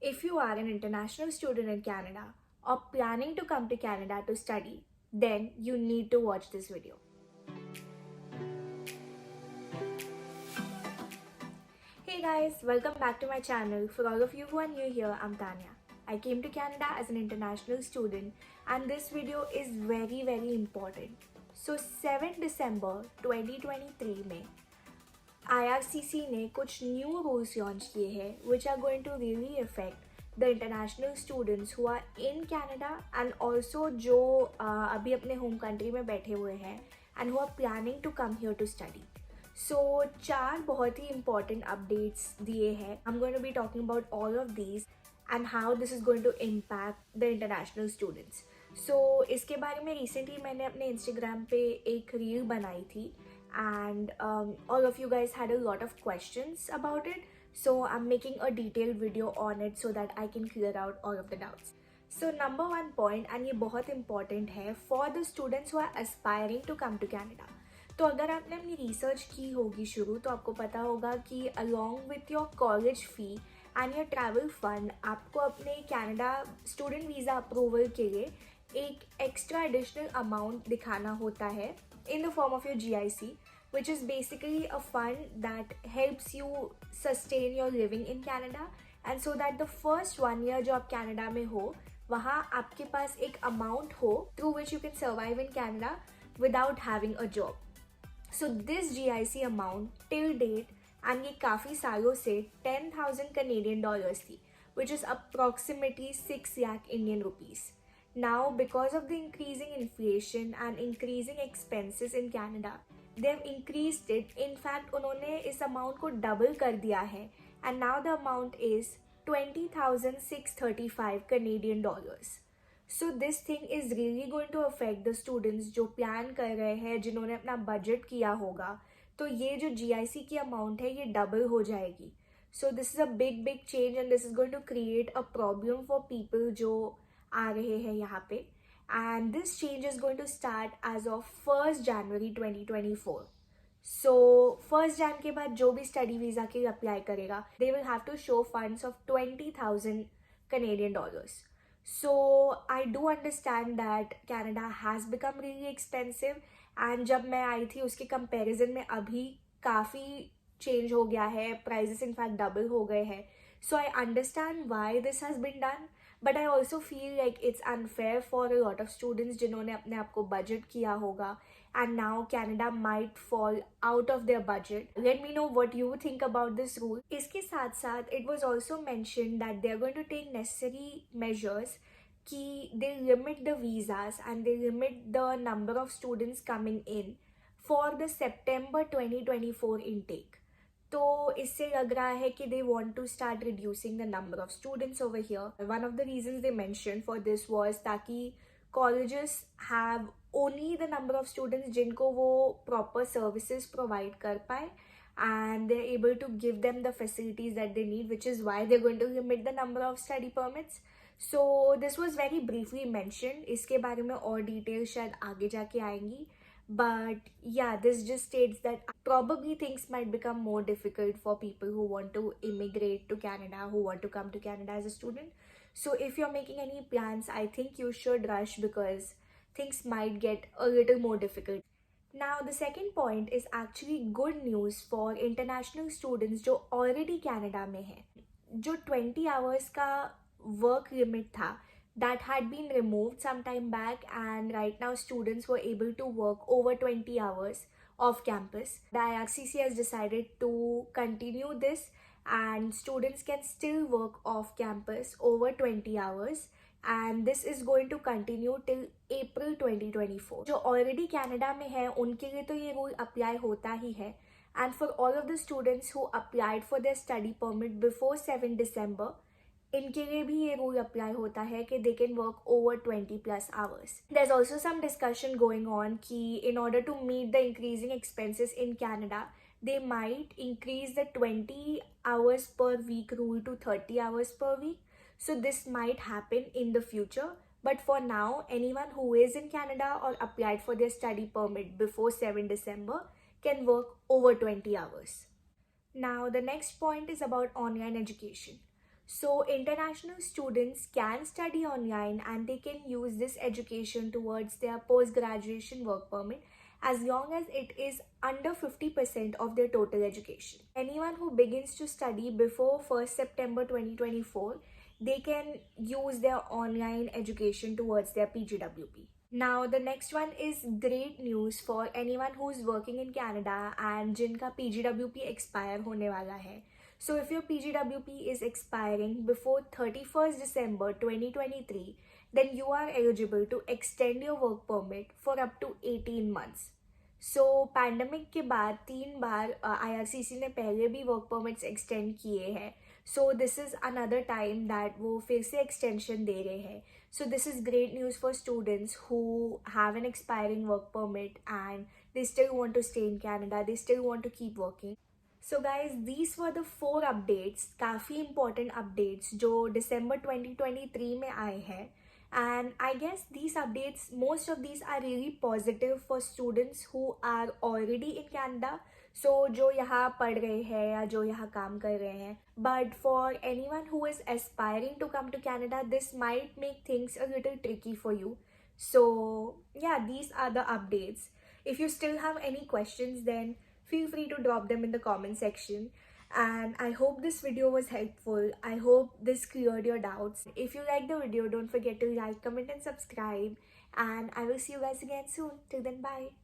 If you are an international student in Canada or planning to come to Canada to study, then you need to watch this video. Hey guys, welcome back to my channel. For all of you who are new here, I'm Tanya. I came to Canada as an international student and this video is very important. So 7 December 2023 में IRCC ने कुछ new rules launch किए हैं which are going to really affect the international students who are in Canada and also जो अभी अपने home country में बैठे हुए हैं and who are planning to come here to study. So 4 बहुत ही important updates दिए हैं. I'm going to be talking about all of these and how this is going to impact the international students. So इसके बारे में recently मैंने अपने Instagram पे एक reel बनाई थी and all of you guys had a lot of questions about it, so I'm making a detailed video on it so that I can clear out all of the doubts. So number one point, and ये बहुत important है for the students who are aspiring to come to Canada. तो अगर आपने अपनी research की होगी शुरू तो आपको पता होगा कि along with your college fee and your travel fund आपको अपने कैनेडा स्टूडेंट वीज़ा अप्रूवल के लिए एक एक्स्ट्रा एडिशनल अमाउंट दिखाना होता है in the form of your GIC, which is basically a fund that helps you sustain your living in Canada, and so that the first 1 year जो आप Canada में हो वहाँ आपके पास एक अमाउंट हो through which you can survive in Canada without having a job. So this GIC amount till date, and ये काफ़ी सालों से 10,000 Canadian dollars थी, which is approximately 6 lakh Indian rupees. Now, because of the increasing inflation and increasing expenses in Canada, they have increased it. In fact, उन्होंने इस amount को double कर दिया है, and now the amount is 20,635 Canadian dollars. So this thing is really going to affect the students जो plan कर रहे हैं, जिन्होंने अपना budget किया होगा, तो ये जो GIC की amount है ये double हो जाएगी. So this is a big change and this is going to create a problem for people जो आ रहे हैं यहाँ पे, and this change is going to start as of 1st January 2024. So 1st Jan के बाद जो भी study visa के लिए apply करेगा, they will have to show funds of 20,000 Canadian dollars. So I do understand that Canada has become really expensive, and जब मैं आई थी उसके comparison में अभी काफ़ी change हो गया है, prices in fact double हो गए हैं. So I understand why this has been done, but I also feel like it's unfair for a lot of students जिन्होंने अपने आप को budget किया होगा and now Canada might fall out of their budget. Let me know what you think about this rule. इसके साथ साथ it was also mentioned that they are going to take necessary measures कि they limit the visas and they limit the number of students coming in for the September 2024 intake. तो इससे लग रहा है कि they want to start reducing the number of students over here. One of the reasons they mentioned for this was ताकि colleges have only the number of students जिनको वो proper services provide कर पाए, and they're able to give them the facilities that they need, which is why they're going to limit the number of study permits. So this was very briefly mentioned. इसके बारे में और details शायद आगे जाके आएंगी. But yeah, this just states that probably things might become more difficult for people who want to immigrate to Canada, who want to come to Canada as a student. So if you're making any plans, I think you should rush because things might get a little more difficult. Now the second point is actually good news for international students जो already Canada में हैं. जो 20 hours का work limit था, that had been removed some time back, and right now students were able to work over 20 hours off campus. The IRCC has decided to continue this and students can still work off campus over 20 hours, and this is going to continue till April 2024. जो already Canada में है उनके लिए तो ये rule apply होता ही है, and for all of the students who applied for their study permit before 7 December, इनके लिए भी ये रूल अप्लाई होता है कि they can work over 20+ hours. There's also some discussion going on कि in order to meet the increasing expenses in Canada, they might increase the 20 hours per week rule to 30 hours per week. So this might happen in the future. But for now, anyone who is in Canada or applied for their study permit before 7 December can work over 20 hours. Now, the next point is about online education. So international students can study online and they can use this education towards their post-graduation work permit as long as it is under 50% of their total education. Anyone who begins to study before 1st September 2024, they can use their online education towards their PGWP. Now, the next one is great news for anyone who is working in Canada and जिनका PGWP expire होने वाला है. So, if your PGWP is expiring before 31st December 2023, then you are eligible to extend your work permit for up to 18 months. So, pandemic के बाद 3 बार IRCC ने पहले भी work permits extend किए हैं. So this is another time that वो फिर से एक्सटेंशन दे रहे हैं. So this is great news for students who have an expiring work permit and they still want to stay in Canada, they still want to keep working. So guys, these were the 4 updates, काफ़ी important updates जो December 2023 में आए हैं. And I guess these updates, most of these are really positive for students who are already in Canada. So जो यहाँ पढ़ रहे हैं या जो यहाँ काम कर रहे हैं. But for anyone who is aspiring to come to Canada, this might make things a little tricky for you. So yeah, these are the updates. If you still have any questions, then feel free to drop them in the comment section. And I hope this video was helpful. I hope this cleared your doubts. If you like the video, don't forget to like, comment and subscribe. And I will see you guys again soon. Till then, bye.